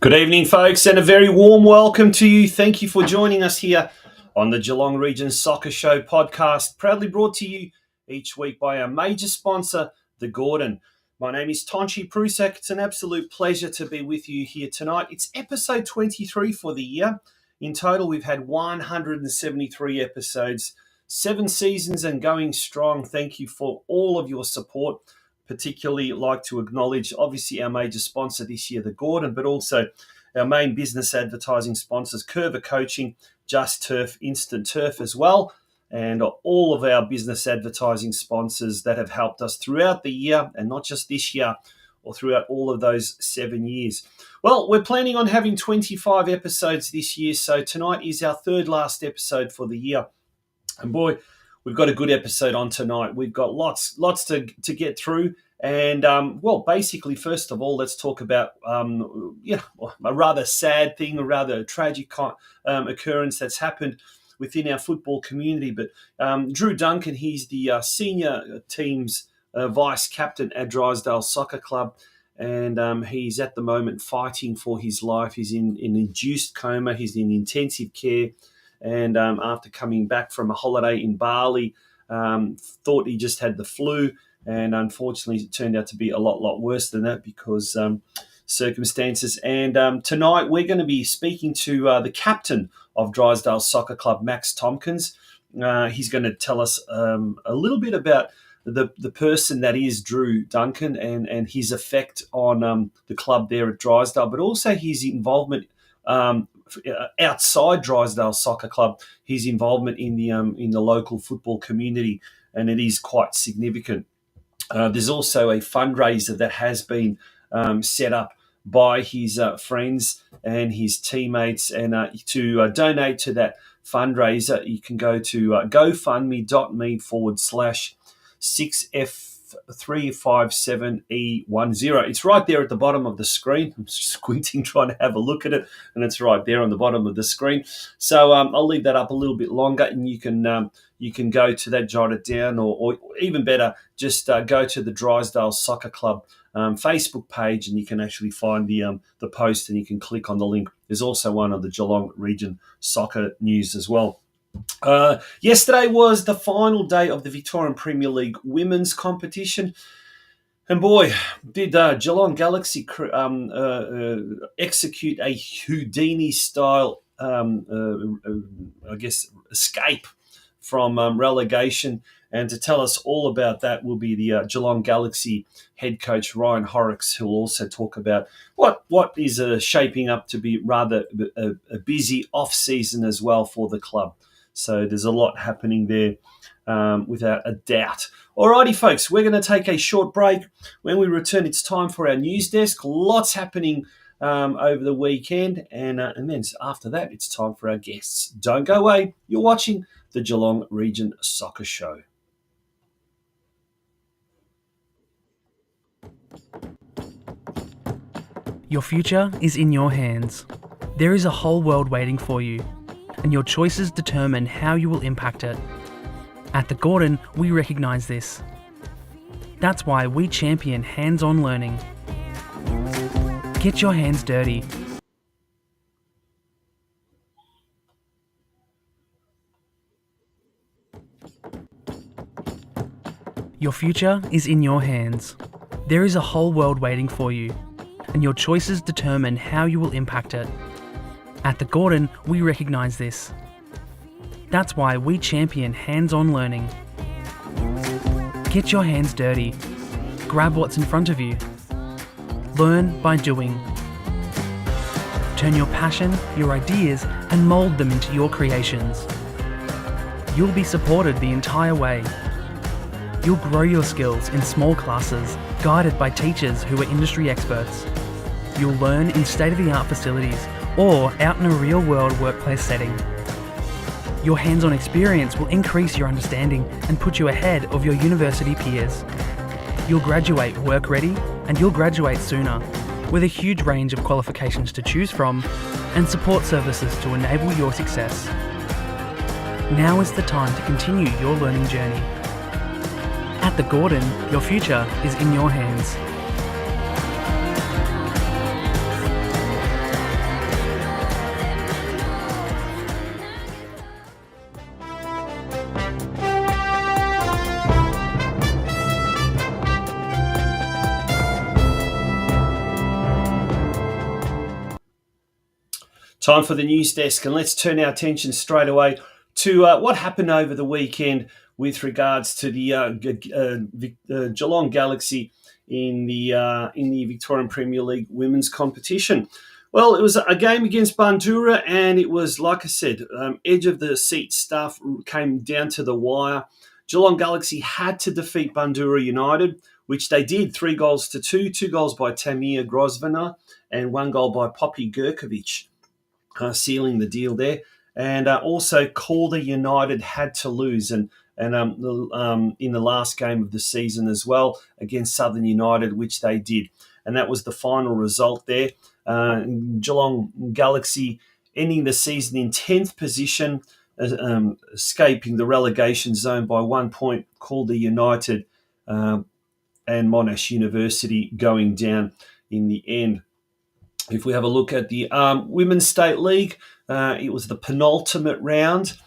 Good evening, folks, and a very warm welcome to you. Thank you for joining us here on the Geelong Region Soccer Show podcast, proudly brought to you each week by our major sponsor, The Gordon. My name is Tonchi Prusak. It's an absolute pleasure to be with you here tonight. It's episode 23 for the year. In total, we've had 173 episodes, 7 seasons and going strong. Thank you for all of your support. Particularly like to acknowledge, obviously, our major sponsor this year, The Gordon, but also our main business advertising sponsors, Curva Coaching, Just Turf, Instant Turf as well, and all of our business advertising sponsors that have helped us throughout the year, and not just this year, or throughout all of those 7 years. Well, we're planning on having 25 episodes this year, so tonight is our third last episode for the year. And boy, we've got a good episode on tonight. We've got lots to get through. And, basically, first of all, let's talk about a rather sad thing, a rather tragic occurrence that's happened within our football community. But Drew Duncan, he's the senior team's vice captain at Drysdale Soccer Club. And he's at the moment fighting for his life. He's in an induced coma. He's in intensive care. And after coming back from a holiday in Bali, thought he just had the flu. And unfortunately, it turned out to be a lot worse than that because circumstances. And tonight, we're going to be speaking to the captain of Drysdale Soccer Club, Max Tompkins. He's going to tell us a little bit about the person that is Drew Duncan and his effect on the club there at Drysdale, but also his involvement outside Drysdale Soccer Club, his involvement in the local football community, and it is quite significant. There's also a fundraiser that has been set up by his friends and his teammates, and to donate to that fundraiser, you can go to gofundme.me/6F357E10. It's right there at the bottom of the screen. I'm squinting trying to have a look at it, and it's right there on the bottom of the screen. So I'll leave that up a little bit longer, and you can go to that, jot it down, or even better, just go to the Drysdale Soccer Club Facebook page, and you can actually find the post, and you can click on the link. There's also one on the Geelong Region Soccer News as well. Yesterday was the final day of the Victorian Premier League women's competition. And boy, did Geelong Galaxy execute a Houdini-style, escape from relegation. And to tell us all about that will be the Geelong Galaxy head coach, Ryan Horrocks, who will also talk about what is shaping up to be rather a busy off-season as well for the club. So there's a lot happening there without a doubt. Alrighty, folks, we're going to take a short break. When we return, it's time for our news desk. Lots happening over the weekend. And then after that, it's time for our guests. Don't go away. You're watching the Geelong Region Soccer Show. Your future is in your hands. There is a whole world waiting for you, and your choices determine how you will impact it. At The Gordon, we recognise this. That's why we champion hands-on learning. Get your hands dirty. Your future is in your hands. There is a whole world waiting for you, and your choices determine how you will impact it. At the Gordon, we recognise this. That's why we champion hands-on learning. Get your hands dirty. Grab what's in front of you. Learn by doing. Turn your passion, your ideas, and mould them into your creations. You'll be supported the entire way. You'll grow your skills in small classes, guided by teachers who are industry experts. You'll learn in state-of-the-art facilities or out in a real-world workplace setting. Your hands-on experience will increase your understanding and put you ahead of your university peers. You'll graduate work-ready, and you'll graduate sooner, with a huge range of qualifications to choose from and support services to enable your success. Now is the time to continue your learning journey. At the Gordon, your future is in your hands. Time for the news desk, and let's turn our attention straight away to what happened over the weekend with regards to the Geelong Galaxy in the Victorian Premier League women's competition. Well, it was a game against Bundoora, and it was, like I said, edge of the seat stuff came down to the wire. Geelong Galaxy had to defeat Bundoora United, which they did, 3-2, 2 goals by Tamir Grosvenor and 1 goal by Poppy Gurkovic. Sealing the deal there. And also Calder United had to lose and in the last game of the season as well against Southern United, which they did. And that was the final result there. Geelong Galaxy ending the season in 10th position, escaping the relegation zone by 1 point. Calder United and Monash University going down in the end. If we have a look at the Women's State League, it was the penultimate round.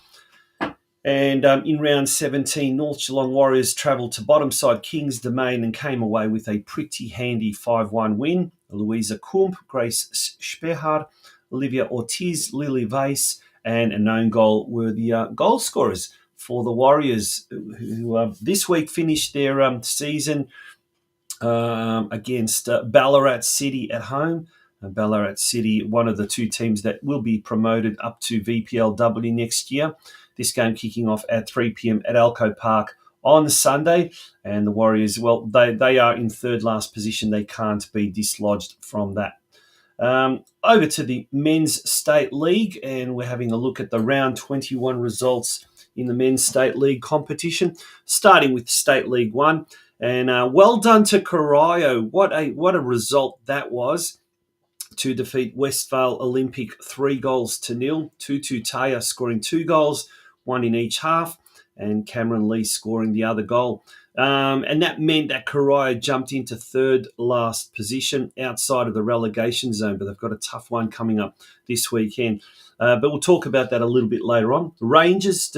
And in round 17, North Geelong Warriors travelled to bottom side Kings Domain and came away with a pretty handy 5-1 win. Louisa Kump, Grace Spehar, Olivia Ortiz, Lily Weiss, and a known goal were the goal scorers for the Warriors, who this week finished their season against Ballarat City at home. Ballarat City, one of the two teams that will be promoted up to VPLW next year. This game kicking off at 3 p.m. at Alco Park on Sunday. And the Warriors, well, they are in third last position. They can't be dislodged from that. Over to the Men's State League, and we're having a look at the round 21 results in the Men's State League competition, starting with State League 1. And well done to Corio. What a result that was, to defeat Westvale Olympic 3-0. Tutu Taya scoring 2 goals, 1 in each half, and Cameron Lee scoring the other goal. And that meant that Corio jumped into third last position outside of the relegation zone, but they've got a tough one coming up this weekend. But we'll talk about that a little bit later on. Rangers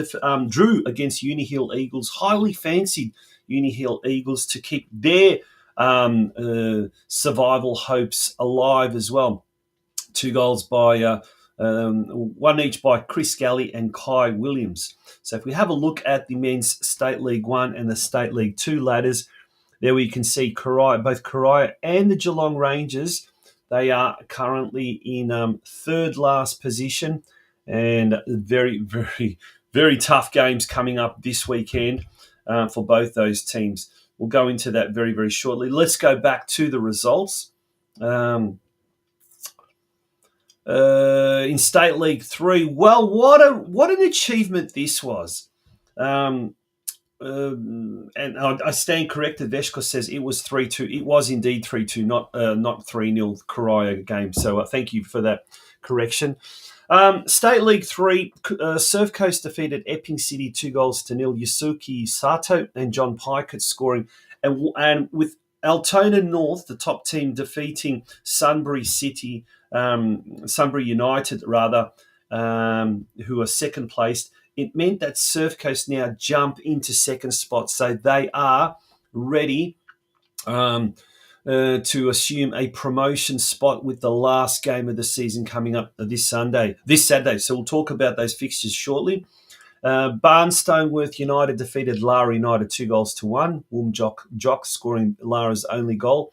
drew against Uni Hill Eagles, highly fancied Uni Hill Eagles to keep their survival hopes alive as well. 2 goals by one each by Chris Galley and Kai Williams. So if we have a look at the Men's State League 1 and the State League 2 ladders, there we can see both Corio and the Geelong Rangers. They are currently in third last position, and very, very, very tough games coming up this weekend for both those teams. We'll go into that very, very shortly. Let's go back to the results. In State League 3, well, what an achievement this was. And I stand corrected. Veshko says it was 3-2. It was indeed 3-2, not 3-0 Corio game. So thank you for that correction. State League 3, Surf Coast defeated Epping City 2-0. Yusuke Sato and John Pikett scoring. And with Altona North, the top team, defeating Sunbury United, who are second placed, it meant that Surf Coast now jump into second spot. So they are ready to assume a promotion spot with the last game of the season coming up this Saturday. So we'll talk about those fixtures shortly. Barnstoneworth United defeated Lara United 2-1. Woom Jock scoring Lara's only goal.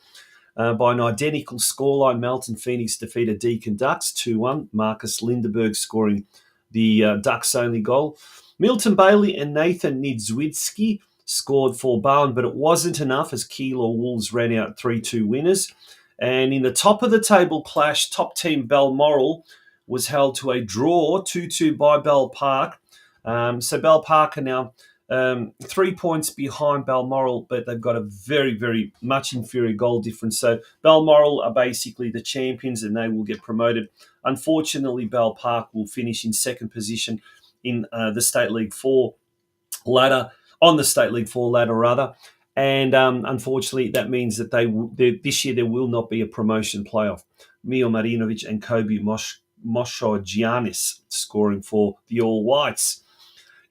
By an identical scoreline, Melton Phoenix defeated Deakin Ducks 2-1. Marcus Lindeberg scoring the Ducks' only goal. Milton Bailey and Nathan Niedzwidzki scored for Barn, but it wasn't enough as Keilor Wolves ran out 3-2 winners. And in the top of the table clash, top team Balmoral was held to a draw 2-2 by Bell Park. So Bell Park are now 3 points behind Balmoral, but they've got a very, very much inferior goal difference. So Balmoral are basically the champions and they will get promoted. Unfortunately, Bell Park will finish in second position in the State League 4 ladder, And unfortunately, that means that this year there will not be a promotion playoff. Mio Marinovic and Kobe Moshogiannis scoring for the All Whites.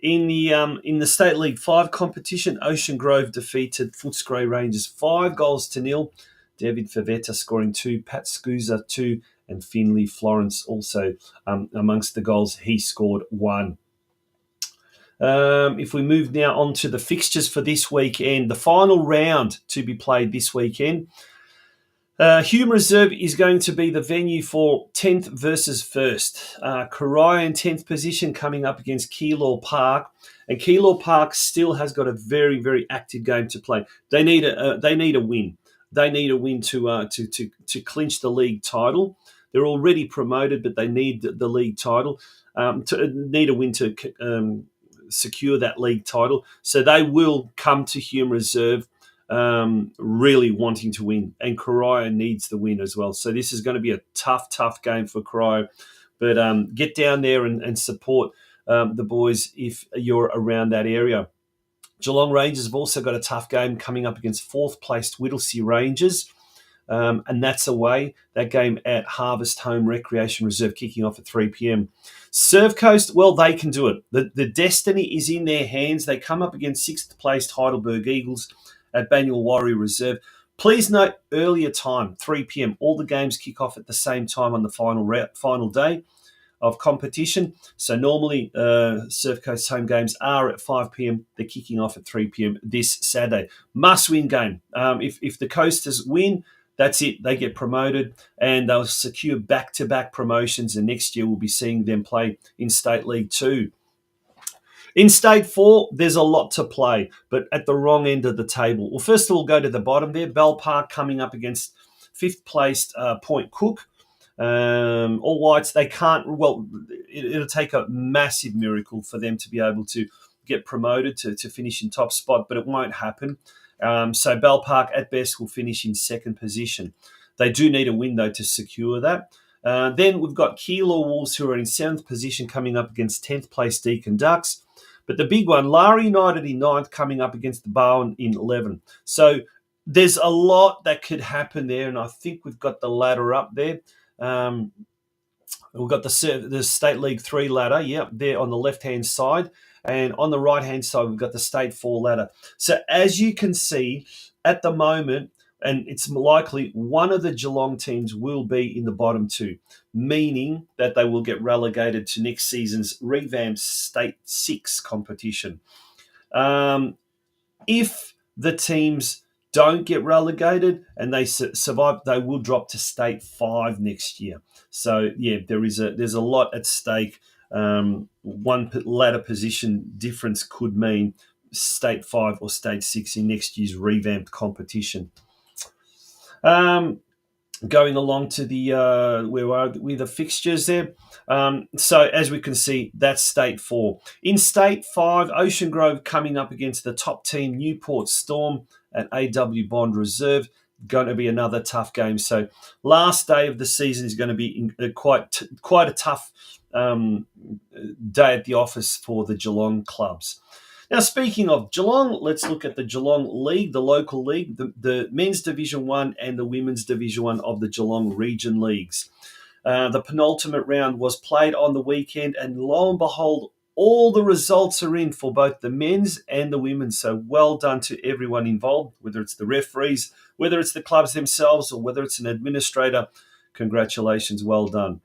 In the State League 5 competition, Ocean Grove defeated Footscray Rangers 5-0. David Favetta scoring 2, Pat Scusa 2, and Finley Florence also amongst the goals. He scored 1. If we move now on to the fixtures for this weekend, the final round to be played this weekend, Hume Reserve is going to be the venue for 10th versus 1st. Corio in 10th position coming up against Keilor Park. And Keilor Park still has got a very, very active game to play. They need a win. They need a win to clinch the league title. They're already promoted, but they need the league title. Need a win to secure that league title. So they will come to Hume Reserve really wanting to win, and Corio needs the win as well. So this is going to be a tough game for Corio, but get down there and support the boys if you're around that area. Geelong Rangers have also got a tough game coming up against 4th placed Whittlesea Rangers, and that's away. That game at Harvest Home Recreation Reserve kicking off at 3 p.m. Surf Coast, well, they can do it. The destiny is in their hands. They come up against 6th placed Heidelberg Eagles at Banyul Warrior Reserve. Please note earlier time, 3 p.m. All the games kick off at the same time on the final day of competition. So normally Surf Coast home games are at 5 p.m. They're kicking off at 3 p.m. this Saturday. Must-win game. If the Coasters win, that's it. They get promoted and they'll secure back-to-back promotions, and next year we'll be seeing them play in State League 2. In State 4, there's a lot to play, but at the wrong end of the table. Well, first of all, go to the bottom there. Bell Park coming up against 5th placed Point Cook. All Whites, they can't, well, it'll take a massive miracle for them to be able to get promoted to finish in top spot, but it won't happen. So Bell Park, at best, will finish in second position. They do need a win, though, to secure that. Then we've got Keilor Wolves, who are in 7th position, coming up against 10th place Deakin Ducks. But the big one, Lara United in 9th, coming up against the Bowen in 11th. So there's a lot that could happen there, and I think we've got the ladder up there. We've got the State League 3 ladder, there on the left-hand side. And on the right-hand side, we've got the State 4 ladder. So as you can see, at the moment, and it's likely one of the Geelong teams will be in the bottom 2, meaning that they will get relegated to next season's revamped State 6 competition. If the teams don't get relegated and they survive, they will drop to State 5 next year. So, yeah, there's a lot at stake. One ladder position difference could mean State 5 or State 6 in next year's revamped competition. Going along to the where are we, the fixtures there. So as we can see, that's State 4. In State 5, Ocean Grove coming up against the top team Newport Storm at AW Bond Reserve. Going to be another tough game. So last day of the season is going to be quite a tough day at the office for the Geelong clubs. Now, speaking of Geelong, let's look at the Geelong League, the local league, the men's Division 1 and the women's Division 1 of the Geelong Region Leagues. The penultimate round was played on the weekend, and lo and behold, all the results are in for both the men's and the women's. So well done to everyone involved, whether it's the referees, whether it's the clubs themselves, or whether it's an administrator. Congratulations, well done.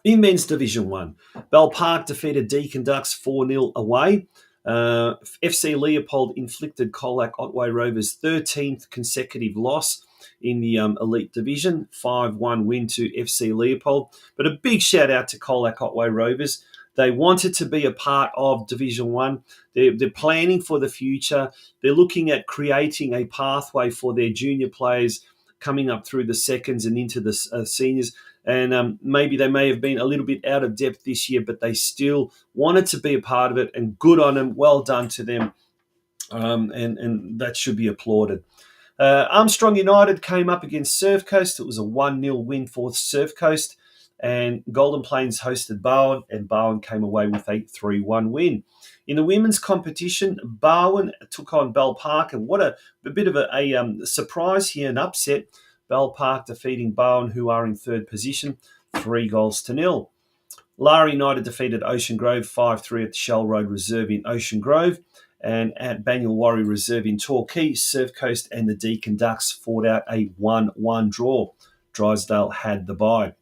In men's Division 1, Bell Park defeated Deakin Ducks 4-0 away. FC Leopold inflicted Colac Otway Rovers' 13th consecutive loss in the Elite Division, 5-1 win to FC Leopold. But a big shout out to Colac Otway Rovers. They wanted to be a part of Division 1. They're planning for the future. They're looking at creating a pathway for their junior players coming up through the seconds and into the seniors. And maybe they may have been a little bit out of depth this year, but they still wanted to be a part of it, and good on them. Well done to them, and that should be applauded. Armstrong United came up against Surf Coast. It was a 1-0 win for Surf Coast, and Golden Plains hosted Bowen, and Bowen came away with a 3-1 win. In the women's competition, Bowen took on Bell Park, and what a bit of a surprise here, an upset. Bell Park defeating Bowen, who are in third position, 3-0. Lara United defeated Ocean Grove 5-3 at the Shell Road Reserve in Ocean Grove. And at Banyul Warrior Reserve in Torquay, Surf Coast and the Deakin Ducks fought out a 1-1 draw. Drysdale had the bye.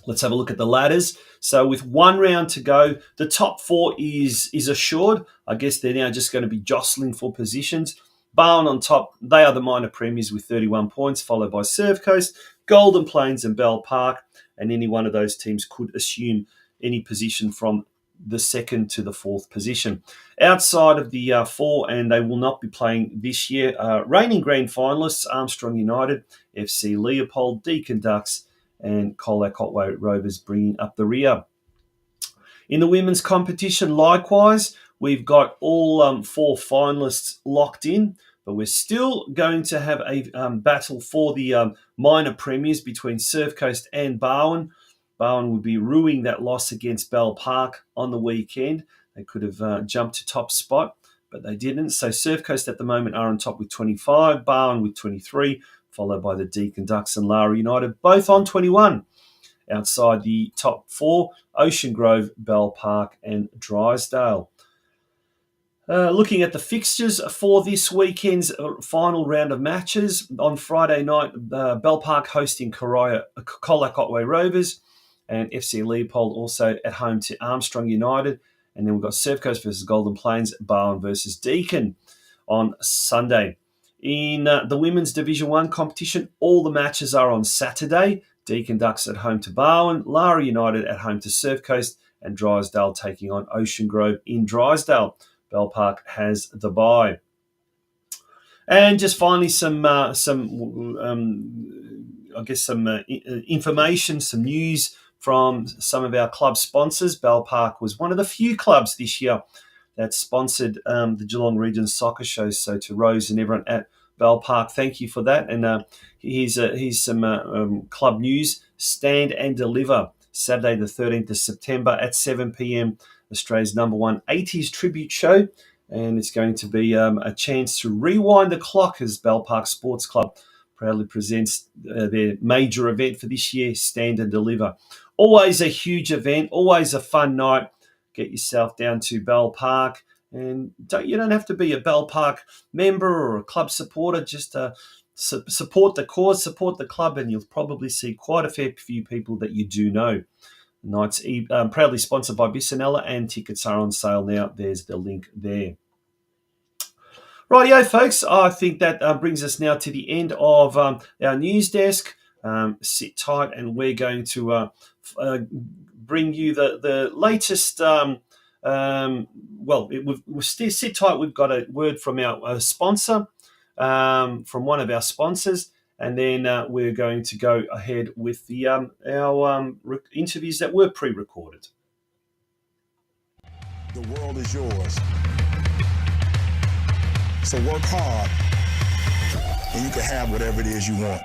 Let's have a look at the ladders. So with one round to go, the top four is assured. I guess they're now just going to be jostling for positions. Bowen on top, they are the minor premiers with 31 points, followed by Surf Coast, Golden Plains and Bell Park. And any one of those teams could assume any position from the second to the fourth position. Outside of the four, and they will not be playing this year, reigning grand finalists, Armstrong United, FC Leopold, Deakin Ducks, and Colac Otway Rovers bringing up the rear. In the women's competition, likewise, we've got all four finalists locked in, but we're still going to have a battle for the minor premiers between Surf Coast and Bowen. Bowen would be ruining that loss against Bell Park on the weekend. They could have jumped to top spot, but they didn't. So Surf Coast at the moment are on top with 25, Bowen with 23, followed by the Deakin Ducks and Lara United, both on 21. Outside the top four, Ocean Grove, Bell Park and Drysdale. Looking at the fixtures for this weekend's final round of matches, on Friday night, Bell Park hosting Colac Otway Rovers, and FC Leopold also at home to Armstrong United. And then we've got Surf Coast versus Golden Plains, Bowen versus Deakin on Sunday. In the women's Division 1 competition, all the matches are on Saturday. Deakin Ducks at home to Bowen, Lara United at home to Surf Coast, and Drysdale taking on Ocean Grove in Drysdale. Bell Park has the bye. And just finally some information, some news from some of our club sponsors. Bell Park was one of the few clubs this year that sponsored the Geelong Region Soccer Show. So to Rose and everyone at Bell Park, thank you for that. And here's some club news. Stand and Deliver, Saturday the 13th of September at 7 p.m, Australia's #1 80s tribute show. And it's going to be a chance to rewind the clock as Bell Park Sports Club proudly presents their major event for this year, Stand and Deliver. Always a huge event, always a fun night. Get yourself down to Bell Park, and you don't have to be a Bell Park member or a club supporter. Just support the cause, support the club, and you'll probably see quite a fair few people that you do know. The night's proudly sponsored by Bisanella, and tickets are on sale now. There's the link there. Rightio, folks, I think that brings us now to the end of our news desk. Sit tight, and we're going to bring you the latest. Sit tight. We've got a word from our sponsor, from one of our sponsors, and then we're going to go ahead with the our interviews that were pre-recorded. The world is yours. So work hard, and you can have whatever it is you want.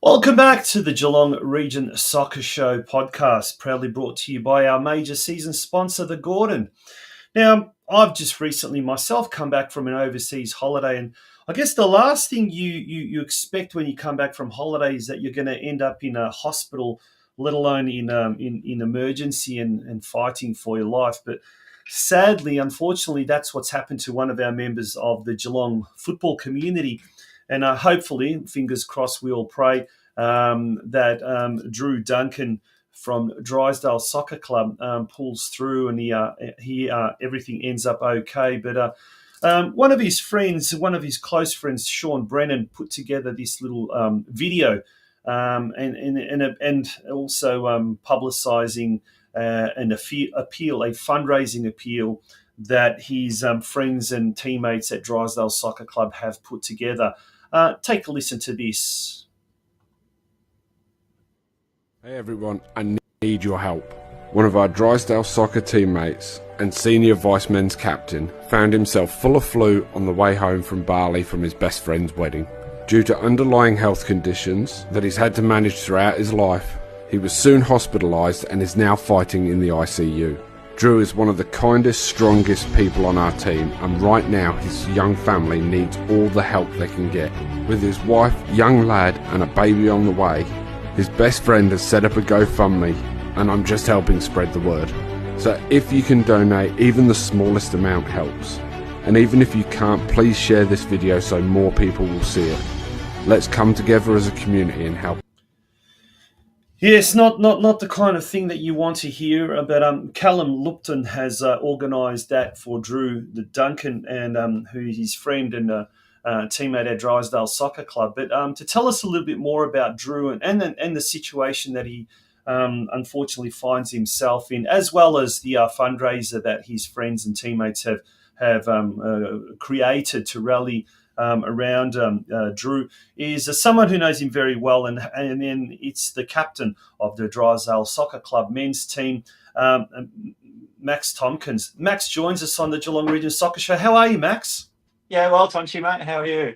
Welcome back to the Geelong Region Soccer Show podcast, proudly brought to you by our major season sponsor, the Gordon. Now, I've just recently myself come back from an overseas holiday, and I guess the last thing you expect when you come back from holiday is that you're going to end up in a hospital, let alone in emergency and fighting for your life. But sadly, unfortunately, that's what's happened to one of our members of the Geelong football community. And hopefully, fingers crossed, we all pray that Drew Duncan from Drysdale Soccer Club pulls through and he everything ends up okay. But one of his friends, one of his close friends, Sean Brennan, put together this little video and also publicising an appeal, a fundraising appeal that his friends and teammates at Drysdale Soccer Club have put together. Take a listen to this. Hey everyone, I need your help. One of our Drysdale soccer teammates and senior vice men's captain found himself full of flu on the way home from Bali from his best friend's wedding. Due to underlying health conditions that he's had to manage throughout his life, he was soon hospitalised and is now fighting in the ICU. Drew is one of the kindest, strongest people on our team, and right now his young family needs all the help they can get. With his wife, young lad and a baby on the way, his best friend has set up a GoFundMe, and I'm just helping spread the word. So if you can donate, even the smallest amount helps. And even if you can't, please share this video so more people will see it. Let's come together as a community and help. Yes, not the kind of thing that you want to hear, but Callum Lupton has organised that for Drew the Duncan, and who is his friend and teammate at Drysdale Soccer Club. But to tell us a little bit more about Drew and the situation that he unfortunately finds himself in, as well as the fundraiser that his friends and teammates have created to rally around Drew, is someone who knows him very well, and then it's the captain of the Drysdale Soccer Club men's team, Max Tompkins. Max joins us on the Geelong Region Soccer Show. How are you, Max? Yeah, well, Tonchi, mate. How are you?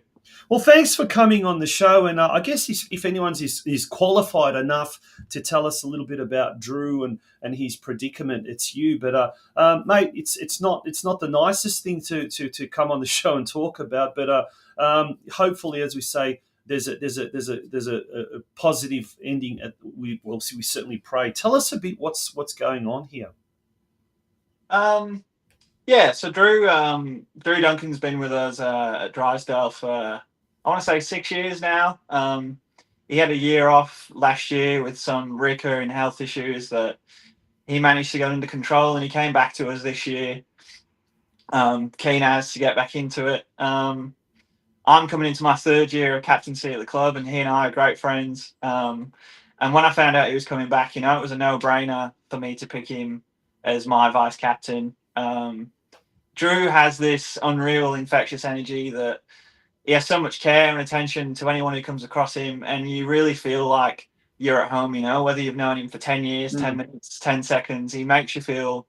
Well, thanks for coming on the show. And I guess if anyone's is qualified enough to tell us a little bit about Drew and his predicament, it's you. But mate, it's not the nicest thing to come on the show and talk about. But hopefully, as we say, there's a positive ending. We certainly pray. Tell us a bit what's going on here. Yeah, so Drew Duncan's been with us at Drysdale for, I want to say, 6 years now. He had a year off last year with some recurring health issues that he managed to get under control, and he came back to us this year, keen as to get back into it. I'm coming into my third year of captaincy at the club, and he and I are great friends. And when I found out he was coming back, it was a no-brainer for me to pick him as my vice captain. Drew has this unreal infectious energy that he has so much care and attention to anyone who comes across him, and you really feel like you're at home, whether you've known him for 10 years, 10 minutes, 10 seconds. He makes you feel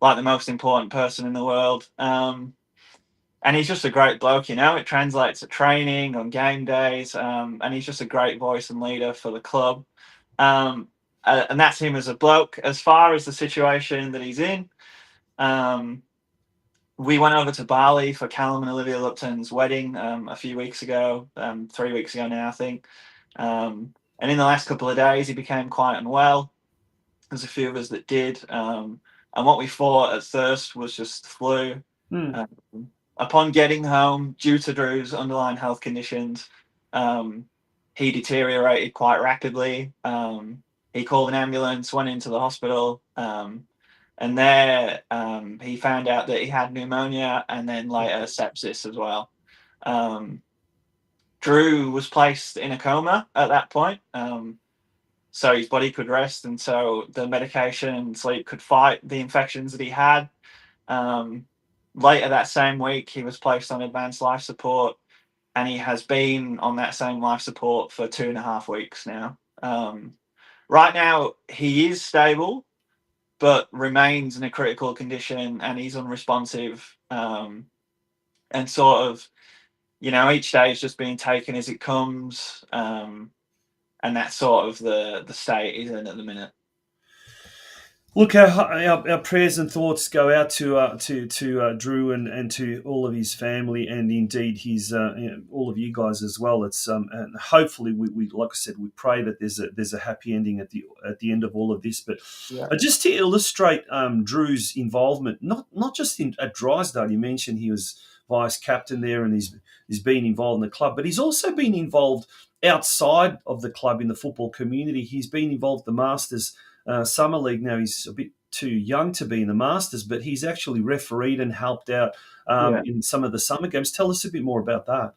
like the most important person in the world. And he's just a great bloke, it translates at training, on game days, and he's just a great voice and leader for the club. And that's him as a bloke. As far as the situation that he's in, we went over to Bali for Callum and Olivia Lupton's wedding a few weeks ago, 3 weeks ago now, I think. And in the last couple of days, he became quite unwell. There's a few of us that did. And what we thought at first was just the flu. Upon getting home, due to Drew's underlying health conditions, he deteriorated quite rapidly. He called an ambulance, went into the hospital, and there he found out that he had pneumonia and then later sepsis as well. Drew was placed in a coma at that point, so his body could rest, and so the medication and sleep could fight the infections that he had. Later that same week, he was placed on advanced life support, and he has been on that same life support for 2.5 weeks now. Right now, he is stable, but remains in a critical condition, and he's unresponsive. And sort of, each day is just being taken as it comes. and that's sort of the state he's in at the minute. Look, our prayers and thoughts go out to Drew and to all of his family, and indeed his all of you guys as well. It's and hopefully we like I said, we pray that there's a happy ending at the end of all of this. But Yeah. just to illustrate Drew's involvement, not just at Drysdale, you mentioned he was vice captain there, and he's been involved in the club, but he's also been involved outside of the club in the football community. He's been involved in the Masters Summer League. Now he's a bit too young to be in the Masters, but he's actually refereed and helped out in some of the summer games. Tell us a bit more about that.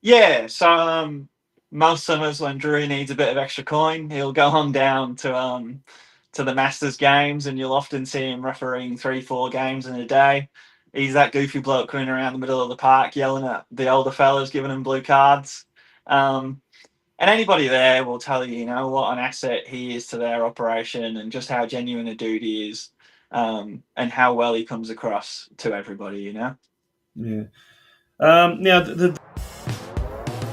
Yeah, so most summers when Drew needs a bit of extra coin, he'll go on down to the Masters games, and you'll often see him refereeing 3-4 games in a day. He's that goofy bloke running around the middle of the park yelling at the older fellas, giving them blue cards. And anybody there will tell you, what an asset he is to their operation, and just how genuine a dude he is, and how well he comes across to everybody, Yeah. Now,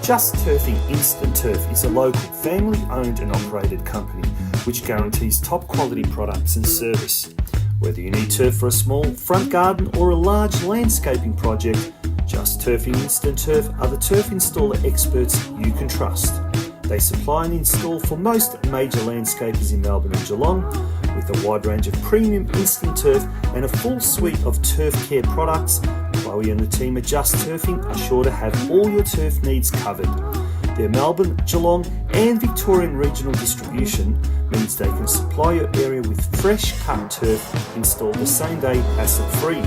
Just Turfing Instant Turf is a local, family-owned and operated company which guarantees top quality products and service. Whether you need turf for a small front garden or a large landscaping project, Just Turfing Instant Turf are the turf installer experts you can trust. They supply and install for most major landscapers in Melbourne and Geelong, with a wide range of premium instant turf and a full suite of turf care products. Chloe and the team at Just Turfing are sure to have all your turf needs covered. Their Melbourne, Geelong and Victorian regional distribution means they can supply your area with fresh cut turf installed the same day, hassle-free.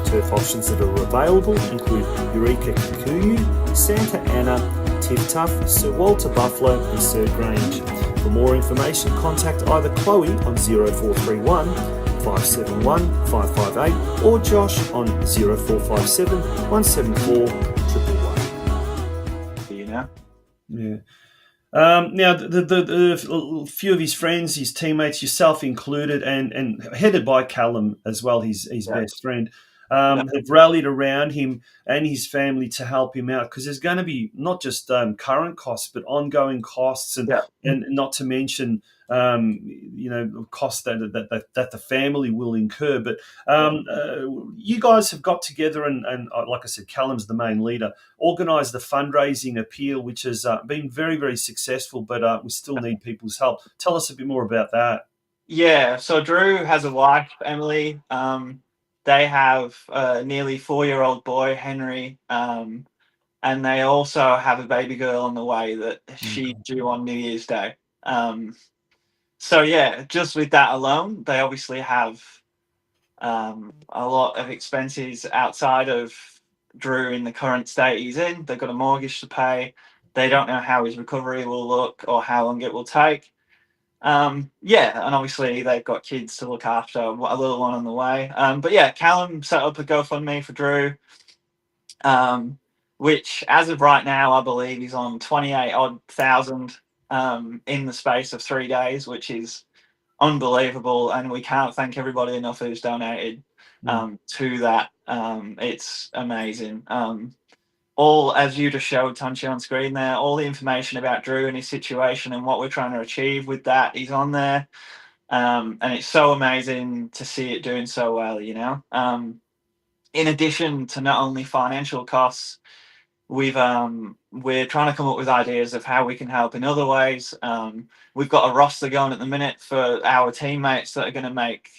Turf options that are available include Eureka Kikuyu, Santa Ana, Tiff Tuff, Sir Walter Buffalo and Sir Grange. For more information, contact either Chloe on 0431 571 558 or Josh on 0457 174 111. Yeah. Now, the few of his friends, his teammates, yourself included, and headed by Callum as well, his best friend, have rallied around him and his family to help him out, because there's going to be not just current costs, but ongoing costs, and not to mention costs that the family will incur. But you guys have got together and like I said, Callum's the main leader, organised the fundraising appeal, which has been very, very successful, but we still need people's help. Tell us a bit more about that. Yeah, so Drew has a wife, Emily. They have a nearly 4-year-old boy, Henry, and they also have a baby girl on the way that she's due on New Year's Day. So yeah, just with that alone, they obviously have a lot of expenses outside of Drew in the current state he's in. They've got a mortgage to pay. They don't know how his recovery will look or how long it will take. And obviously they've got kids to look after, a little one on the way. But yeah, Callum set up a GoFundMe for Drew, which as of right now, I believe he's on 28,000 in the space of 3 days, which is unbelievable. And we can't thank everybody enough who's donated to that. It's amazing. All, as you just showed, Tanchi, on screen there, all the information about Drew and his situation and what we're trying to achieve with that is on there. And it's so amazing to see it doing so well, in addition to not only financial costs, we're trying to come up with ideas of how we can help in other ways. We've got a roster going at the minute for our teammates that are going to make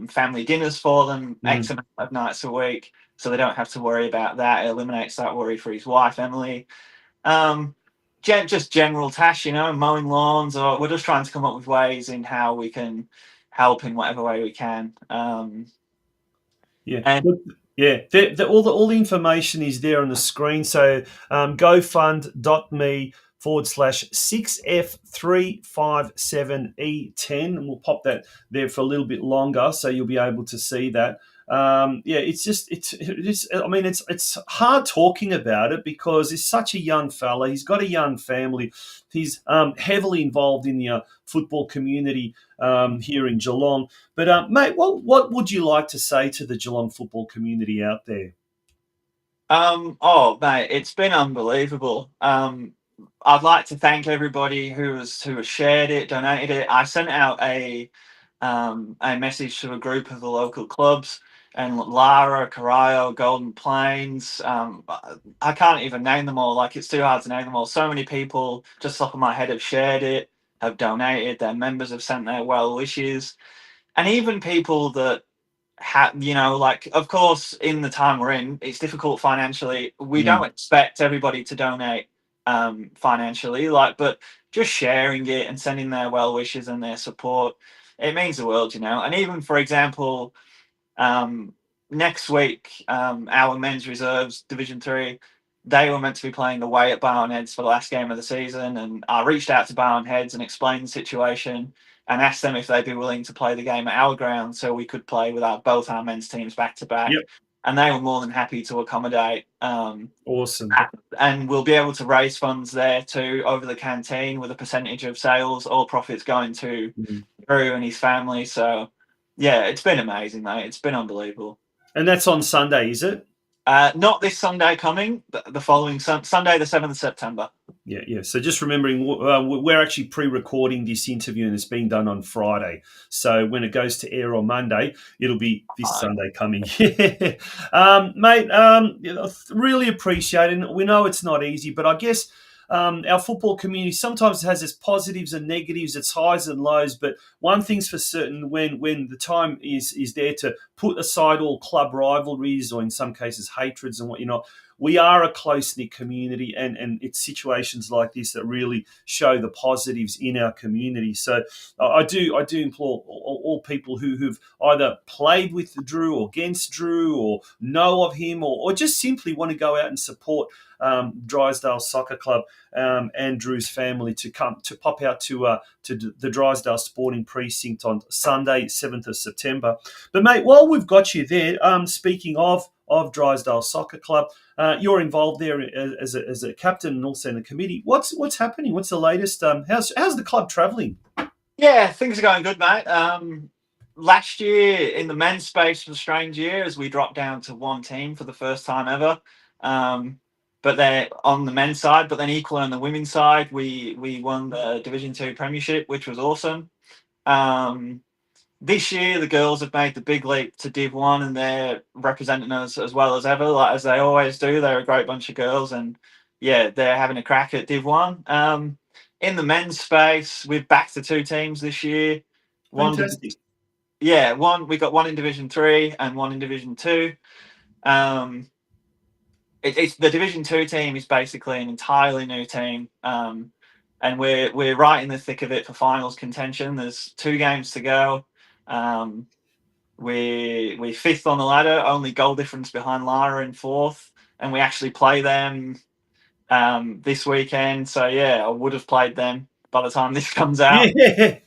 family dinners for them X amount of nights a week, so they don't have to worry about that. It eliminates that worry for his wife, Emily. Just general tasks, mowing lawns, or we're just trying to come up with ways in how we can help in whatever way we can. All the information is there on the screen. So gofund.me/6F357E10, and we'll pop that there for a little bit longer, so you'll be able to see that. It's hard talking about it because he's such a young fella. He's got a young family. He's heavily involved in the football community here in Geelong. But mate, what would you like to say to the Geelong football community out there? Mate, it's been unbelievable. I'd like to thank everybody who has shared it, donated it. I sent out a message to a group of the local clubs, and Lara, Corio, Golden Plains. I can't even name them all. Like, it's too hard to name them all. So many people, just off of my head, have shared it, have donated. Their members have sent their well wishes, and even people that like, of course, in the time we're in, it's difficult financially. We don't expect everybody to donate financially, like, but just sharing it and sending their well wishes and their support, it means the world, And even, for example, um, next week, our men's reserves Division Three, they were meant to be playing away at Barnheads for the last game of the season, and I reached out to Barnheads and explained the situation and asked them if they'd be willing to play the game at our ground so we could play with both our men's teams back to back. Yep. And they were more than happy to accommodate. Awesome. And we'll be able to raise funds there too over the canteen with a percentage of sales, all profits going to Drew and his family. So yeah, it's been amazing, mate. It's been unbelievable. And that's on Sunday, is it? Not this Sunday coming, the following Sunday, the 7th of September. Yeah. So just remembering, we're actually pre-recording this interview and it's being done on Friday. So when it goes to air on Monday, it'll be this Sunday coming. Mate, really appreciate it. We know it's not easy, but I guess our football community sometimes has its positives and negatives, its highs and lows. But one thing's for certain: when the time is there to put aside all club rivalries, or in some cases hatreds and whatnot, we are a close-knit community, and it's situations like this that really show the positives in our community. So I do implore all people who've either played with Drew or against Drew or know of him or just simply want to go out and support Drysdale Soccer Club and Drew's family to pop out to the Drysdale Sporting Precinct on Sunday, 7th of September. But mate, while we've got you there, speaking of Drysdale Soccer Club, you're involved there as a captain and also in the committee. What's happening? What's the latest? How's the club travelling? Yeah, things are going good, mate. Last year in the men's space was a strange year as we dropped down to one team for the first time ever. But they're on the men's side, but then equally on the women's side, we won the Division 2 Premiership, which was awesome. This year, the girls have made the big leap to Div 1 and they're representing us as well as ever, like as they always do. They're a great bunch of girls and, yeah, they're having a crack at Div 1. In the men's space, we're back to two teams this year. Fantastic. We got one in Division 3 and one in Division 2. It's the Division 2 team is basically an entirely new team. And we're right in the thick of it for finals contention. There's 2 games to go. We're 5th on the ladder, only goal difference behind Lara in 4th, and we actually play them this weekend. So yeah, I would have played them by the time this comes out. Yeah.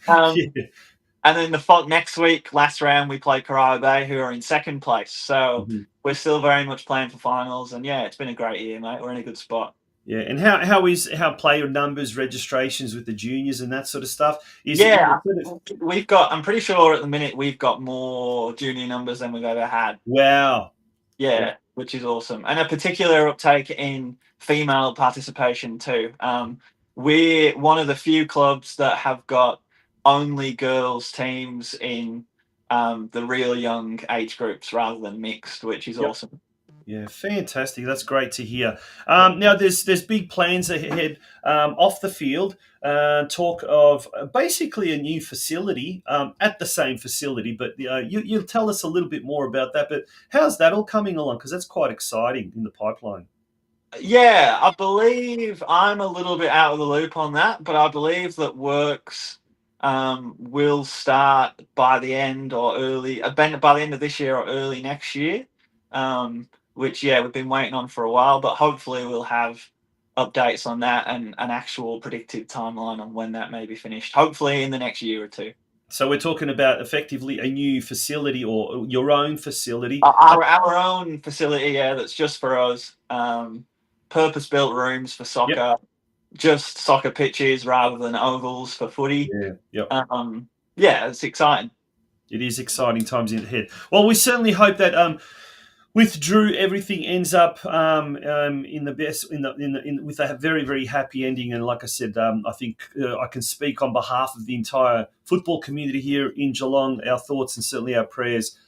And then the next week, last round, we play Corio Bay, who are in 2nd place. So we're still very much playing for finals. And yeah, it's been a great year, mate. We're in a good spot. Yeah, and how player numbers, registrations with the juniors and that sort of stuff? We've got. I'm pretty sure at the minute we've got more junior numbers than we've ever had. Wow. Yeah, which is awesome, and a particular uptake in female participation too. We're one of the few clubs that have got only girls teams in the real young age groups rather than mixed, which is awesome. Yeah, fantastic. That's great to hear. Now, there's big plans ahead off the field. Talk of basically a new facility at the same facility, but you'll tell us a little bit more about that. But how's that all coming along? Because that's quite exciting in the pipeline. Yeah, I believe I'm a little bit out of the loop on that, but I believe that works will start by the end or early, by the end of this year or early next year. Which, yeah, we've been waiting on for a while, but hopefully we'll have updates on that and an actual predictive timeline on when that may be finished, hopefully in the next year or 2. So we're talking about effectively a new facility or your own facility. Our own facility, yeah, that's just for us. Purpose-built rooms for soccer, just soccer pitches rather than ovals for footy. Yeah, it's exciting. It is exciting times ahead. Well, we certainly hope that with Drew, everything ends up in the best, with a very, very happy ending. And like I said, I think I can speak on behalf of the entire football community here in Geelong. Our thoughts and certainly our prayers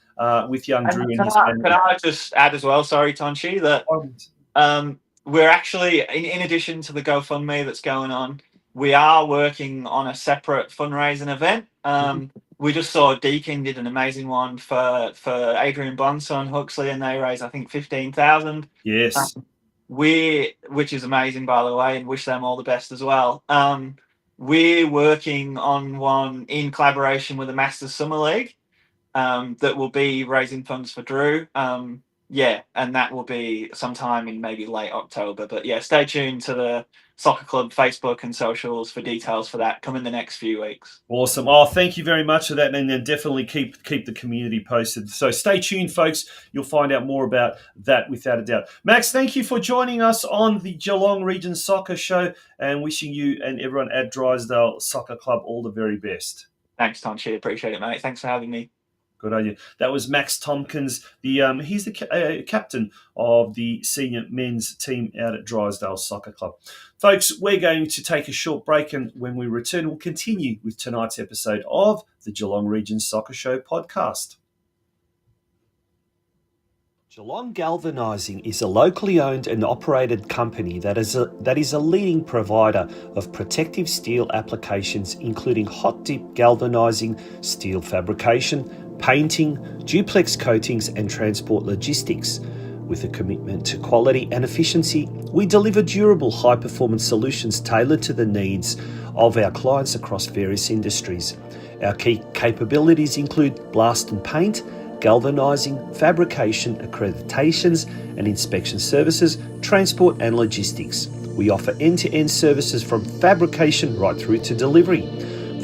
with young Drew and his family. Can I just add as well, sorry, Tonchi, that we're actually, in addition to the GoFundMe that's going on, we are working on a separate fundraising event. We just saw Deakin did an amazing one for Adrian Bond's son, Huxley, and they raised, I think, 15,000. Yes. Which is amazing, by the way, and wish them all the best as well. We're working on one in collaboration with the Masters Summer League that will be raising funds for Drew. And that will be sometime in maybe late October. But yeah, stay tuned to the Soccer Club Facebook and socials for details for that. Come in the next few weeks. Awesome. Oh, thank you very much for that. And then definitely keep the community posted. So stay tuned, folks. You'll find out more about that without a doubt. Max, thank you for joining us on the Geelong Region Soccer Show and wishing you and everyone at Drysdale Soccer Club all the very best. Thanks, Tonchi. Appreciate it, mate. Thanks for having me. Good on you. That was Max Tompkins. He's the captain of the senior men's team out at Drysdale Soccer Club. Folks, we're going to take a short break, and when we return, we'll continue with tonight's episode of the Geelong Region Soccer Show podcast. Geelong Galvanising is a locally owned and operated company that is a leading provider of protective steel applications, including hot dip galvanising, steel fabrication, painting, duplex coatings and transport logistics. With a commitment to quality and efficiency, we deliver durable high-performance solutions tailored to the needs of our clients across various industries. Our key capabilities include blast and paint, galvanising, fabrication, accreditations and inspection services, transport and logistics. We offer end-to-end services from fabrication right through to delivery.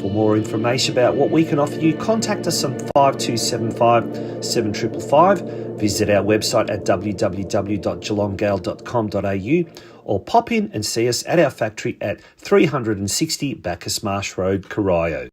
For more information about what we can offer you, contact us on 5275 7555, visit our website at www.geelonggal.com.au or pop in and see us at our factory at 360 Bacchus Marsh Road, Corio.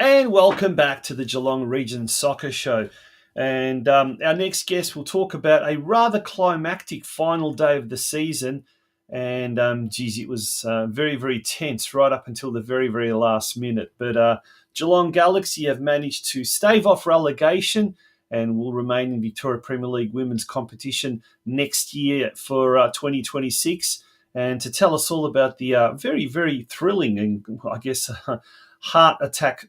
And welcome back to the Geelong Region Soccer Show. And our next guest will talk about a rather climactic final day of the season. And, it was very, very tense right up until the very, very last minute. But Geelong Galaxy have managed to stave off relegation and will remain in Victoria Premier League women's competition next year for 2026. And to tell us all about the very, very thrilling and, I guess, heart attack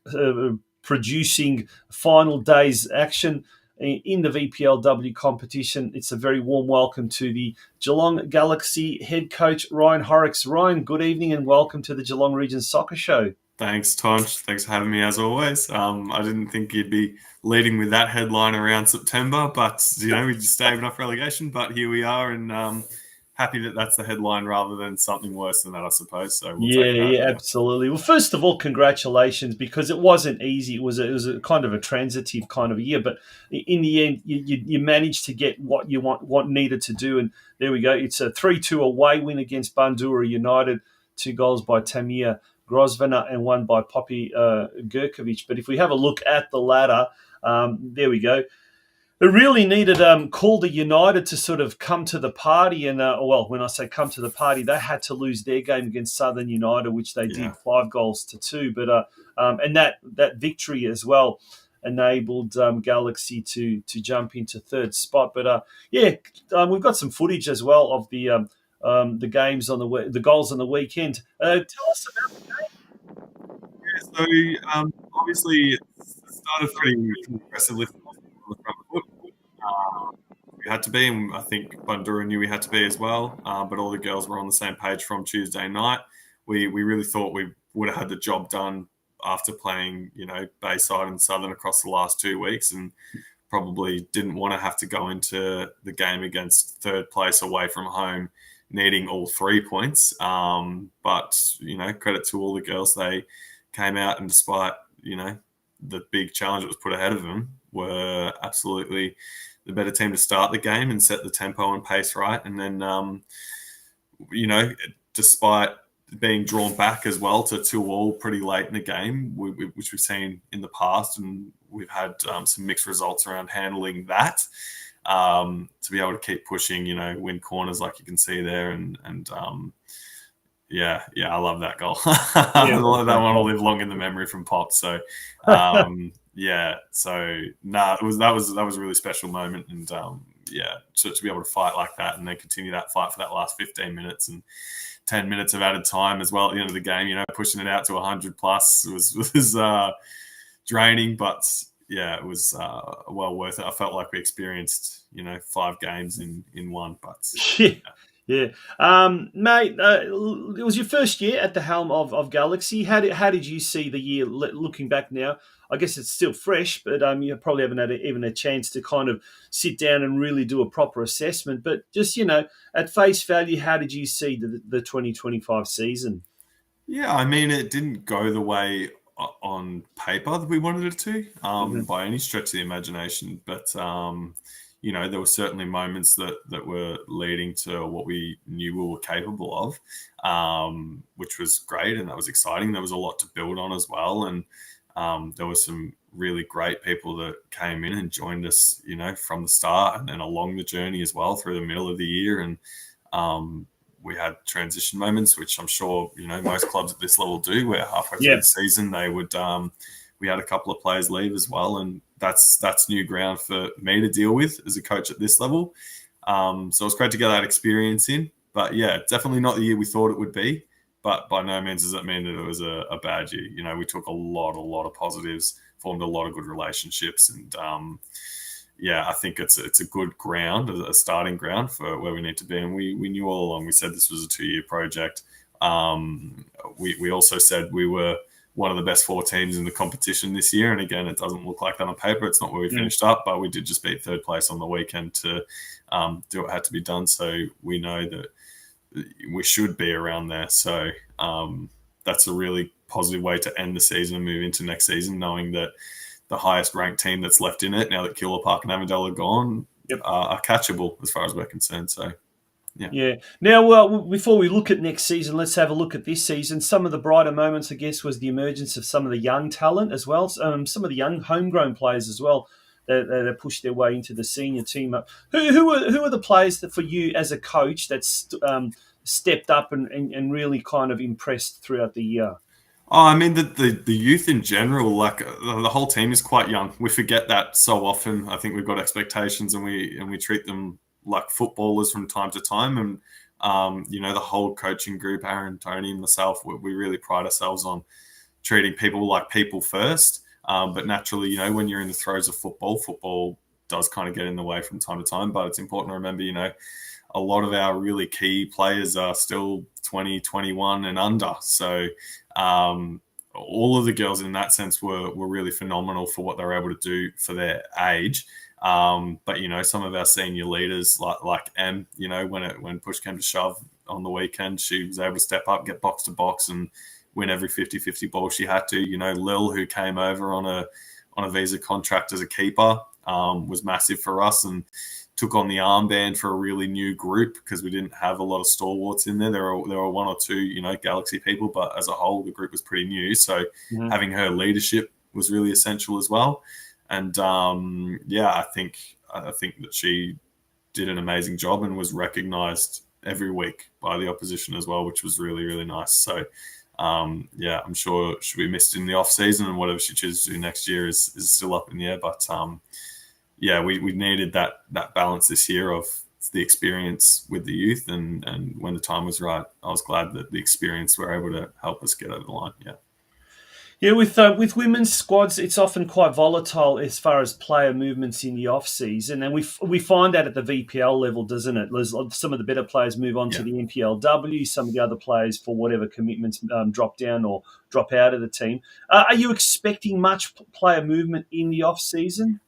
producing final day's action in the VPLW competition, it's a very warm welcome to the Geelong Galaxy head coach, Ryan Horrocks. Ryan, good evening and welcome to the Geelong Region Soccer Show. Thanks, Tonch. Thanks for having me as always. I didn't think you'd be leading with that headline around September, but, we just staved off relegation, but here we are, and happy that that's the headline rather than something worse than that, I suppose. So we'll take that. Yeah, absolutely. Well, first of all, congratulations, because it wasn't easy. It was a kind of a transitive kind of a year, but in the end, you managed to get what you what needed to do, and there we go. It's a 3-2 away win against Bandura United, 2 goals by Tamir Grosvenor and 1 by Poppy Gurkovic. But if we have a look at the ladder, there we go. It really needed Calder United to sort of come to the party. And, when I say come to the party, they had to lose their game against Southern United, which they did 5-2. But and that victory as well enabled Galaxy to jump into third spot. But, we've got some footage as well of the games on the goals on the weekend. Tell us about the game. Yeah, so obviously it started pretty impressively on the front foot. We had to be, and I think Bandura knew we had to be as well. But all the girls were on the same page from Tuesday night. We really thought we would have had the job done after playing, Bayside and Southern across the last 2 weeks, and probably didn't want to have to go into the game against third place away from home, needing all 3 points. But credit to all the girls, they came out, and despite the big challenge that was put ahead of them, were absolutely the better team to start the game and set the tempo and pace right. And then, despite being drawn back as well to 2-2 pretty late in the game, which we've seen in the past, and we've had some mixed results around handling that. To be able to keep pushing, win corners like you can see there, and yeah, I love that goal. Yeah, That one will live long in the memory from Pop. So, yeah. So, it was that was a really special moment, and yeah, to be able to fight like that and then continue that fight for that last 15 minutes and 10 minutes of added time as well at the end of the game. Pushing it out to 100 plus was draining, but yeah, it was well worth it. I felt like we experienced 5 games in one, but Yeah. Yeah, mate. It was your first year at the helm of Galaxy. How did you see the year looking back now? I guess it's still fresh, but you probably haven't had even a chance to kind of sit down and really do a proper assessment. But just at face value, how did you see the 2025 season? Yeah, I mean, it didn't go the way on paper that we wanted it to, by any stretch of the imagination. But there were certainly moments that were leading to what we knew we were capable of, which was great, and that was exciting. There was a lot to build on as well, and there were some really great people that came in and joined us, from the start and then along the journey as well through the middle of the year. And we had transition moments, which I'm sure most clubs at this level do, where halfway through the season they would. We had a couple of players leave as well, and that's new ground for me to deal with as a coach at this level. So it was great to get that experience in. But yeah, definitely not the year we thought it would be. But by no means does that mean that it was a bad year. We took a lot of positives, formed a lot of good relationships, and yeah, I think it's a good ground, a starting ground for where we need to be. And we knew all along. We said this was a 2-year project. We also said we were one of the best 4 teams in the competition this year. And again, it doesn't look like that on paper. It's not where we finished up, but we did just beat 3rd place on the weekend to do what had to be done. So we know that we should be around there. So that's a really positive way to end the season and move into next season, knowing that the highest ranked team that's left in it, now that Keilor Park and Avondale are gone, are catchable as far as we're concerned. So, yeah. Now, well, before we look at next season, let's have a look at this season. Some of the brighter moments, I guess, was the emergence of some of the young talent as well. Some of the young homegrown players as well that pushed their way into the senior team. Who are the players that for you as a coach that's stepped up and really kind of impressed throughout the year? Oh, I mean, the youth in general, like the whole team is quite young. We forget that so often. I think we've got expectations and we treat them like footballers from time to time. And, the whole coaching group, Aaron, Tony, myself, we really pride ourselves on treating people like people first. But naturally, when you're in the throes of football does kind of get in the way from time to time. But it's important to remember, a lot of our really key players are still 20, 21 and under. So all of the girls in that sense were really phenomenal for what they were able to do for their age. But, some of our senior leaders like Em, when push came to shove on the weekend, she was able to step up, get box to box and win every 50-50 ball she had to. Lil, who came over on a visa contract as a keeper, was massive for us and took on the armband for a really new group because we didn't have a lot of stalwarts in there. There were 1 or 2, Galaxy people, but as a whole, the group was pretty new. So having her leadership was really essential as well. And I think that she did an amazing job and was recognised every week by the opposition as well, which was really, really nice. So I'm sure she'll be missed in the off season, and whatever she chooses to do next year is still up in the air. But we needed that balance this year of the experience with the youth, and when the time was right, I was glad that the experience were able to help us get over the line. Yeah, with women's squads, it's often quite volatile as far as player movements in the off season, and we find that at the VPL level, doesn't it? Some of the better players move on to the NPLW. Some of the other players, for whatever commitments, drop down or drop out of the team. Are you expecting much player movement in the off season?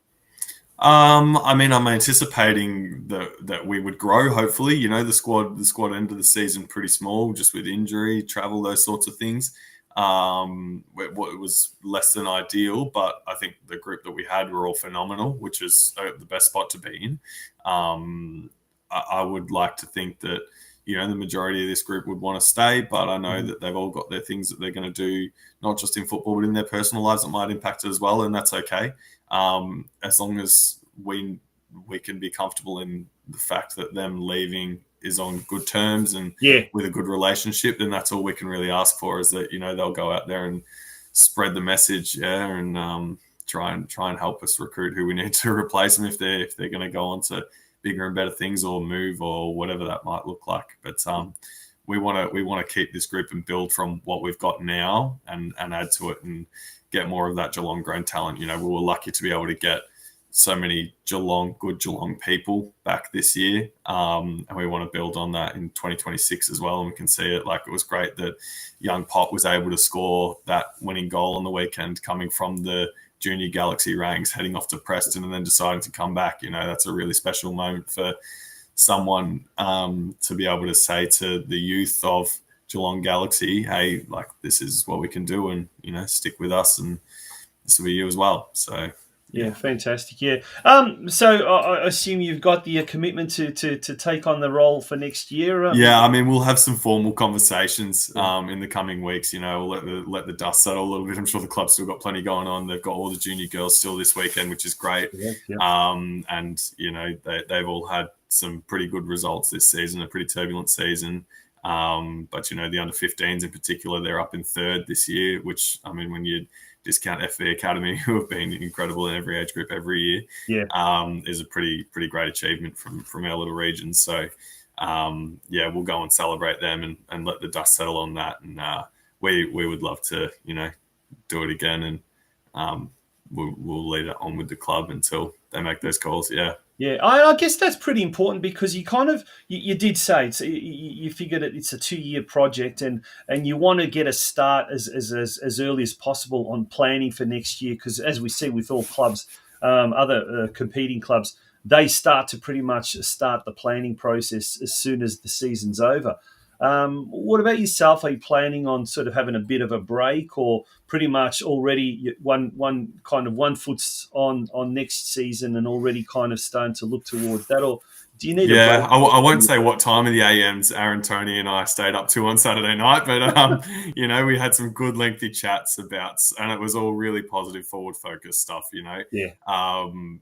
I mean, I'm anticipating that we would grow. Hopefully, the squad end of the season pretty small, just with injury, travel, those sorts of things. It was less than ideal, but I think the group that we had were all phenomenal, which is the best spot to be in. I would like to think that the majority of this group would want to stay, but I know that they've all got their things that they're going to do, not just in football, but in their personal lives that might impact it as well, and that's okay. As long as we can be comfortable in the fact that them leaving is on good terms and with a good relationship, then that's all we can really ask for, is that, they'll go out there and spread the message, and try and help us recruit who we need to replace them if they're going to go on to bigger and better things or move or whatever that might look like. But we want to keep this group and build from what we've got now and add to it and get more of that Geelong grown talent. We were lucky to be able to get so many good Geelong people back this year, and we want to build on that in 2026 as well. And we can see it. Like, it was great that young Pop was able to score that winning goal on the weekend, coming from the junior Galaxy ranks, heading off to Preston and then deciding to come back. That's a really special moment for someone to be able to say to the youth of Geelong Galaxy, hey, like, this is what we can do, and stick with us, and this will be you as well. So yeah, fantastic. Yeah. So I assume you've got the commitment to take on the role for next year. Yeah, we'll have some formal conversations in the coming weeks. We'll let the dust settle a little bit. I'm sure the club's still got plenty going on. They've got all the junior girls still this weekend, which is great. Yeah. And they've all had some pretty good results this season, a pretty turbulent season. But the under 15s in particular, they're up in third this year, which, when you discount FV Academy, who have been incredible in every age group every year, is a pretty great achievement from our little region. So we'll go and celebrate them and let the dust settle on that. And we would love to do it again, and we'll lead it on with the club until they make those calls. Yeah, I guess that's pretty important, because you kind of you did say you figured it's a 2-year project, and you want to get a start as early as possible on planning for next year, because as we see with all clubs, other competing clubs, they start to pretty much start the planning process as soon as the season's over. What about yourself? Are you planning on sort of having a bit of a break, or pretty much already one foot's on next season and already kind of starting to look towards that? Or do you need a break? I won't say what time of the AMs Aaron, Tony and I stayed up to on Saturday night, but we had some good lengthy chats about, and it was all really positive, forward focused stuff,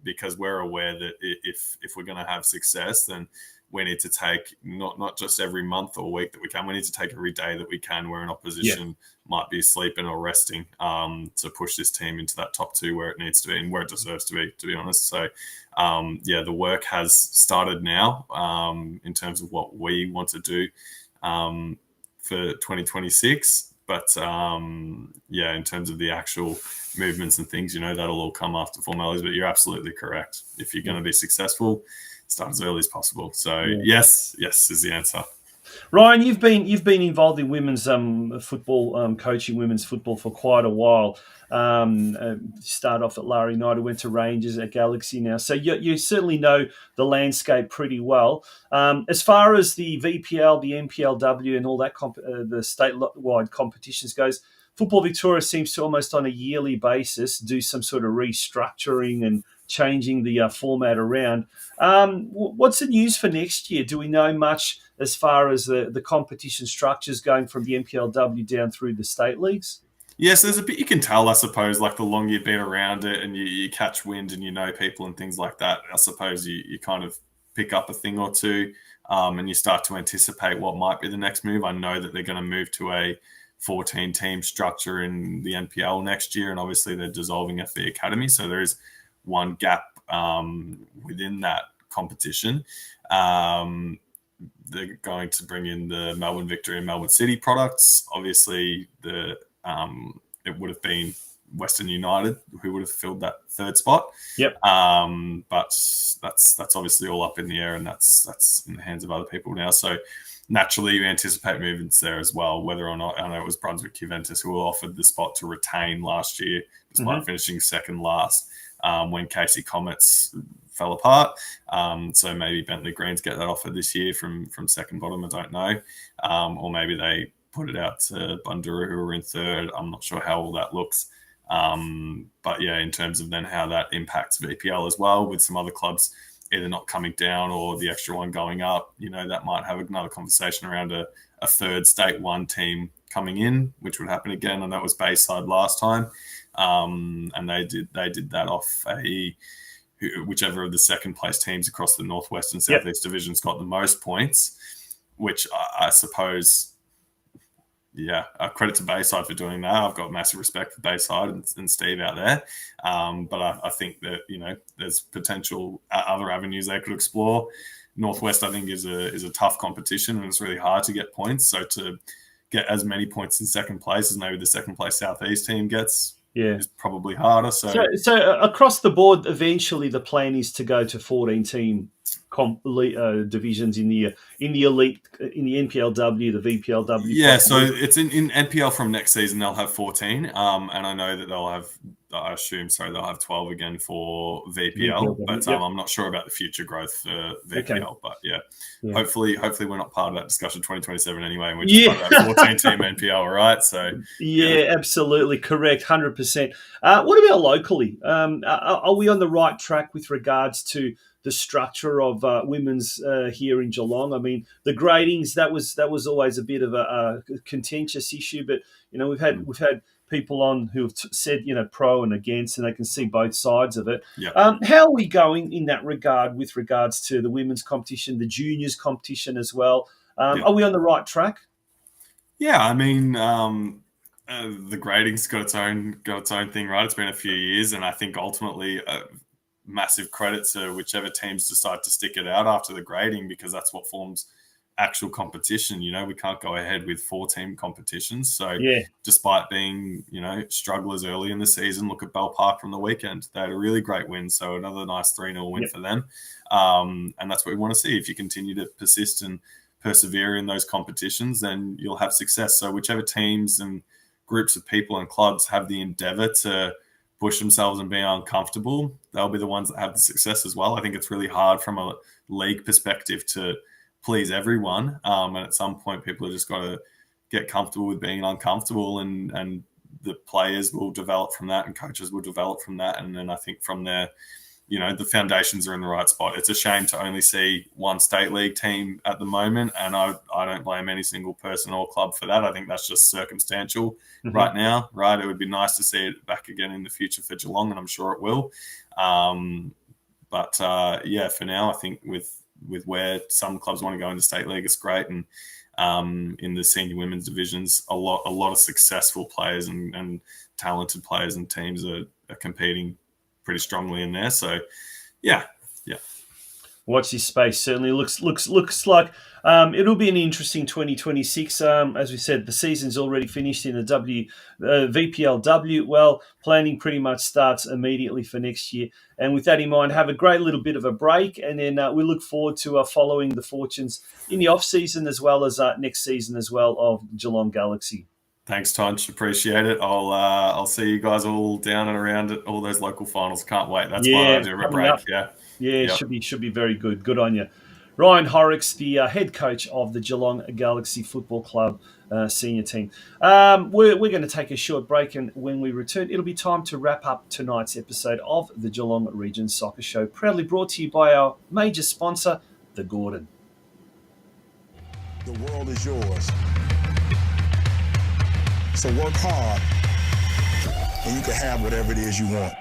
because we're aware that if we're going to have success, then we need to take not just every month or week that we can. We need to take every day that we can where an opposition might be sleeping or resting, to push this team into that top 2 where it needs to be and where it deserves to be honest. So, the work has started now in terms of what we want to do for 2026. But, in terms of the actual movements and things, that'll all come after formalities. But you're absolutely correct. If you're going to be successful, start as early as possible. So yes is the answer. Ryan, you've been involved in women's football, coaching women's football for quite a while. Started off at Larry United, went to Rangers, at Galaxy now. So you certainly know the landscape pretty well. As far as the VPL, the NPLW, and all that the statewide competitions goes, Football Victoria seems to almost on a yearly basis do some sort of restructuring and changing the format around. What's the news for next year? Do we know much as far as the competition structures going from the NPLW down through the state leagues? Yes, there's a bit you can tell, I suppose, like the longer you've been around it and you catch wind and you know people and things like that. I suppose you kind of pick up a thing or two, and you start to anticipate what might be the next move. I know that they're going to move to a 14-team structure in the NPL next year, and obviously they're dissolving FV Academy, so there is one gap within that competition. They're going to bring in the Melbourne Victory and Melbourne City products. Obviously, it would have been Western United who would have filled that third spot. Yep. But that's obviously all up in the air, and that's in the hands of other people now. So naturally, you anticipate movements there as well. Whether or not, I know it was Brunswick Juventus who were offered the spot to retain last year, despite finishing second last when Casey Comets fell apart. So maybe Bentley Greens get that offer this year from second bottom. I don't know, or maybe they put it out to Bundoora, who are in third. I'm not sure how all that looks. But yeah, in terms of then how that impacts VPL as well, with some other clubs either not coming down or the extra one going up, that might have another conversation around a third State 1 team coming in, which would happen again, and that was Bayside last time. And they did that off whichever of the second place teams across the Northwest and Southeast divisions got the most points, which I suppose, credit to Bayside for doing that. I've got massive respect for Bayside and Steve out there. But I think that, there's potential other avenues they could explore. Northwest, I think, is a tough competition, and it's really hard to get points. So to get as many points in second place as maybe the second place Southeast team gets is probably harder. So across the board, eventually the plan is to go to 14-team divisions in the elite, in the NPLW, the VPLW. Yeah, so it's in NPL from next season. They'll have 14, and I know that they'll have 12 again for VPL. But I'm not sure about the future growth for VPL. Okay. But hopefully we're not part of that discussion 2027 anyway, and we're just part of that 14-team NPL, all right? So absolutely correct, 100%. What about locally? Are we on the right track with regards to the structure of women's here in Geelong? I mean, the gradings, that was always a bit of a contentious issue, but we've had people on who have said pro and against, and they can see both sides of it. How are we going in that regard with regards to the women's competition, the juniors competition as well? Are we on the right track? Yeah, I mean, the grading's got its own thing, right? It's been a few years, and I think ultimately massive credit to whichever teams decide to stick it out after the grading, because that's what forms actual competition. We can't go ahead with 4-team competitions. So despite being, strugglers early in the season, look at Bell Park from the weekend. They had a really great win. So another nice 3-0 win for them. And that's what we want to see. If you continue to persist and persevere in those competitions, then you'll have success. So whichever teams and groups of people and clubs have the endeavor to push themselves and be uncomfortable, they'll be the ones that have the success as well. I think it's really hard from a league perspective to please everyone. And at some point, people have just got to get comfortable with being uncomfortable, and the players will develop from that and coaches will develop from that. And then I think from there, the foundations are in the right spot. It's a shame to only see one state league team at the moment, and I don't blame any single person or club for that. I think that's just circumstantial right now, right? It would be nice to see it back again in the future for Geelong, and I'm sure it will. But for now, I think with where some clubs want to go into state league, it's great. And in the senior women's divisions, a lot of successful players and talented players and teams are competing pretty strongly in there. So, yeah. Watch this space. Certainly looks like it'll be an interesting 2026. As we said, the season's already finished in the VPLW. Well, planning pretty much starts immediately for next year. And with that in mind, have a great little bit of a break, and then we look forward to following the fortunes in the off season as well as next season as well of Geelong Galaxy. Thanks, Tonch. Appreciate it. I'll see you guys all down and around at all those local finals. Can't wait. That's why I do a break. It should be very good. Good on you. Ryan Horrocks, the head coach of the Geelong Galaxy Football Club senior team. We're going to take a short break, and when we return, it'll be time to wrap up tonight's episode of the Geelong Region Soccer Show, proudly brought to you by our major sponsor, the Gordon. The world is yours. So work hard, and you can have whatever it is you want.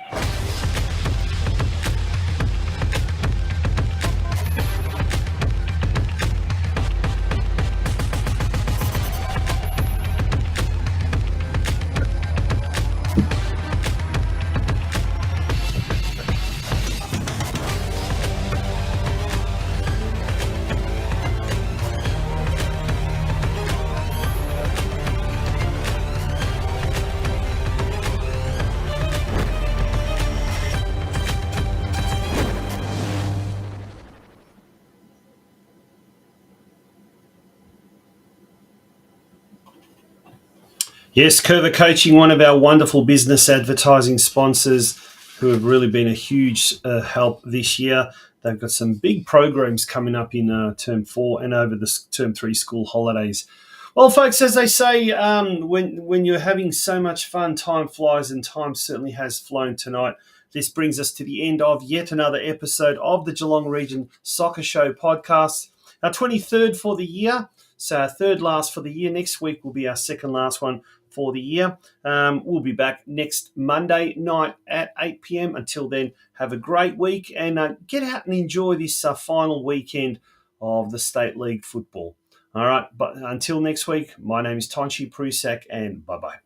Yes, Curva Coaching, one of our wonderful business advertising sponsors who have really been a huge help this year. They've got some big programs coming up in Term 4 and over the Term 3 school holidays. Well, folks, as they say, when you're having so much fun, time flies, and time certainly has flown tonight This brings us to the end of yet another episode of the Geelong Region Soccer Show podcast. Our 23rd for the year, so our third last for the year. Next week will be our second last one for the year. We'll be back next Monday night at 8 p.m. Until then, have a great week and get out and enjoy this final weekend of the State League football. All right, but until next week, my name is Tonchi Prusak, and bye-bye.